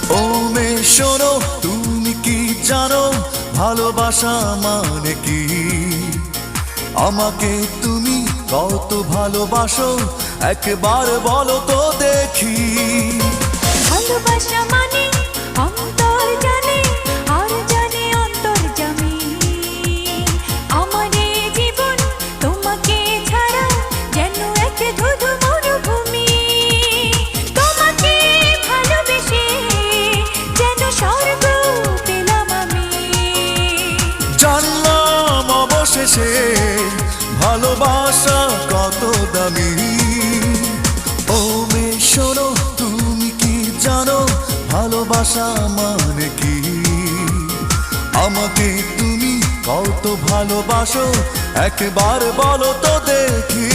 ও মেয়ে শোনো, তুমি কি জানো ভালোবাসা মানে কি? আমাকে তুমি কত ভালোবাসো একবার বলো তো দেখি। ভালোবাসা মানে অন্তর জানে আর জানে অন্তর্যামী। আমার এই জীবন তোমাকে ছাড়া যেন এক ধুধু মরুভূমি। তোমাকে ভালোবেসে যেন স্বর্গ পেলাম আমি। জানলাম অবশেষে ভালোবাসা কত দামি। ও মেয়ে শোনো, তুমি কি জানো ভালোবাসা মানে কি? আমাকে তুমি কত ভালোবাসো একবার বলো তো দেখি।